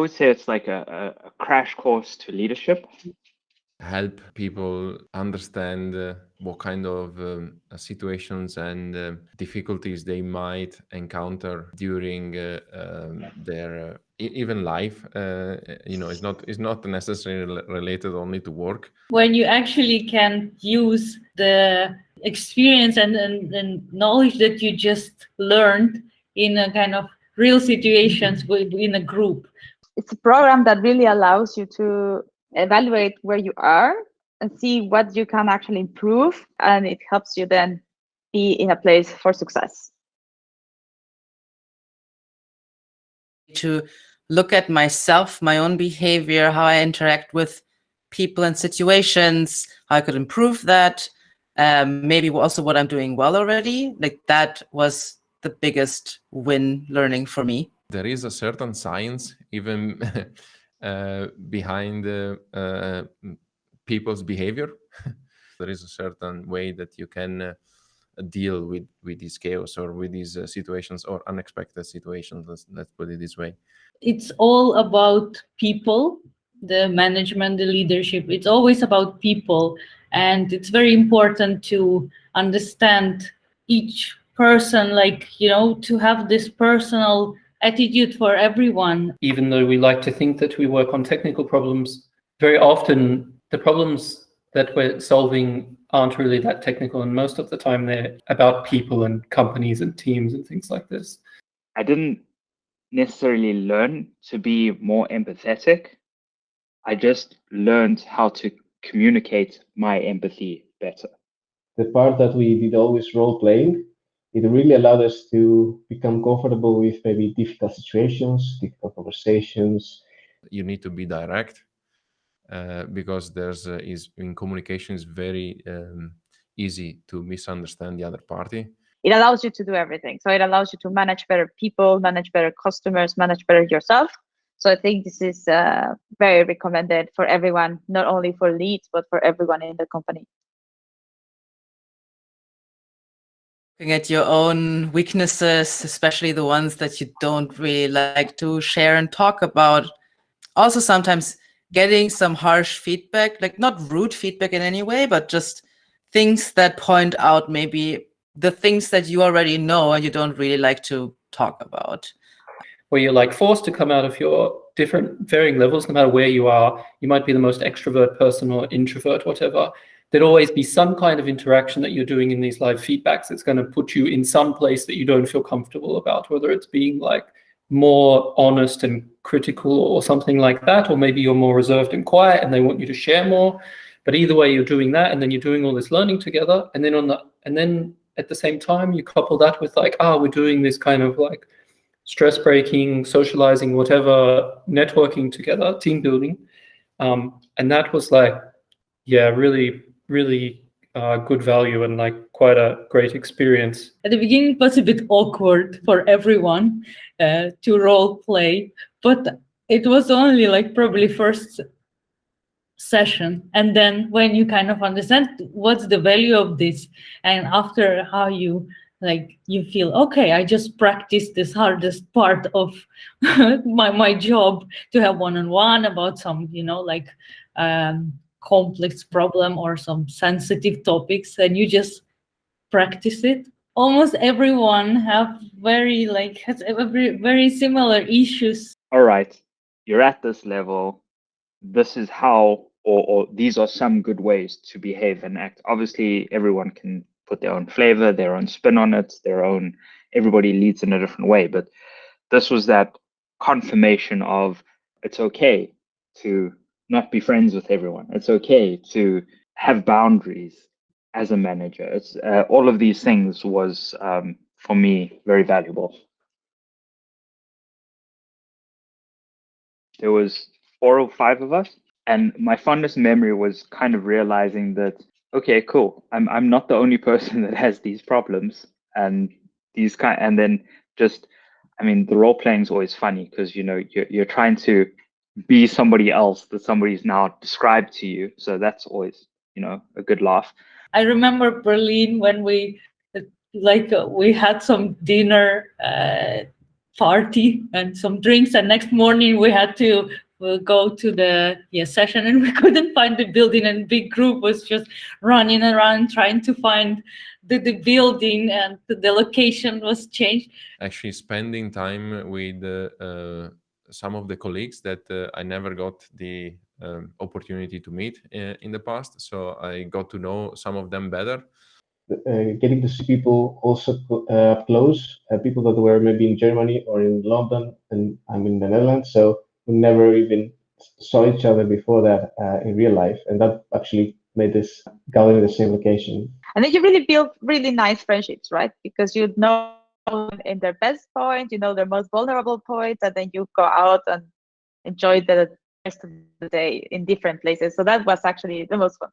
would say it's like a crash course to leadership. Help people understand what kind of situations and difficulties they might encounter during their even life. It's not necessarily related only to work. When you actually can use the experience and knowledge that you just learned in a kind of real situations in a group. It's a program that really allows you to evaluate where you are and see what you can actually improve, and it helps you then be in a place for success. To look at myself, my own behavior, how I interact with people and situations, how I could improve that, maybe also what I'm doing well already. Like that was the biggest win learning for me. There is a certain science even behind people's behavior. There is a certain way that you can deal with this chaos or with these situations or unexpected situations. Let's put it this way. It's all about people, the management, the leadership. It's always about people, and it's very important to understand each person, like, to have this personal attitude for everyone. Even though we like to think that we work on technical problems, very often the problems that we're solving aren't really that technical, and most of the time they're about people and companies and teams and things like this. I didn't necessarily learn to be more empathetic. I just learned how to communicate my empathy better. The part that we did always role playing, it really allowed us to become comfortable with maybe difficult situations, difficult conversations. You need to be direct because in communication is very easy to misunderstand the other party. It allows you to do everything. So it allows you to manage better people, manage better customers, manage better yourself. So I think this is very recommended for everyone, not only for leads, but for everyone in the company. Looking at your own weaknesses, especially the ones that you don't really like to share and talk about. Also sometimes getting some harsh feedback, like not rude feedback in any way, but just things that point out maybe the things that you already know and you don't really like to talk about. Where you're like forced to come out of your different varying levels, no matter where you are. You might be the most extrovert person or introvert, whatever. There'd always be some kind of interaction that you're doing in these live feedbacks that's going to put you in some place that you don't feel comfortable about, whether it's being like more honest and critical or something like that, or maybe you're more reserved and quiet and they want you to share more. But either way, you're doing that, and then you're doing all this learning together, and then at the same time you couple that with like, we're doing this kind of like stress breaking, socializing, whatever, networking together, team building, and that was like, really good value and like quite a great experience. At the beginning, it was a bit awkward for everyone to role play, but it was only like probably first session, and then when you kind of understand what's the value of this, and after how you feel, okay, I just practiced this hardest part of my job, to have one-on-one about some complex problem or some sensitive topics, and you just practice it. Almost everyone has very similar issues. All right, you're at this level. This is how, or these are some good ways to behave and act. Obviously, everyone can put their own flavor, their own spin on it, everybody leads in a different way. But this was that confirmation of it's okay to not be friends with everyone. It's okay to have boundaries as a manager. It's all of these things was for me very valuable. There was 4 or 5 of us, and my fondest memory was kind of realizing that, okay, cool, I'm not the only person that has these problems, and then just, I mean, the role playing is always funny because you're trying to be somebody else that somebody's now described to you, so that's always a good laugh. I remember Berlin when we had some dinner party and some drinks, and next morning we had to go to the session, and we couldn't find the building, and big group was just running around trying to find the building, and the location was changed. Actually, spending time with some of the colleagues that I never got the opportunity to meet in the past, so I got to know some of them better. Getting to see people also up close, people that were maybe in Germany or in London, and I'm in the Netherlands, so we never even saw each other before that in real life, and that actually made us gather in the same location. And then you really build really nice friendships, right? Because you know in their best point, you know their most vulnerable points, and then you go out and enjoy the rest of the day in different places. So that was actually the most fun.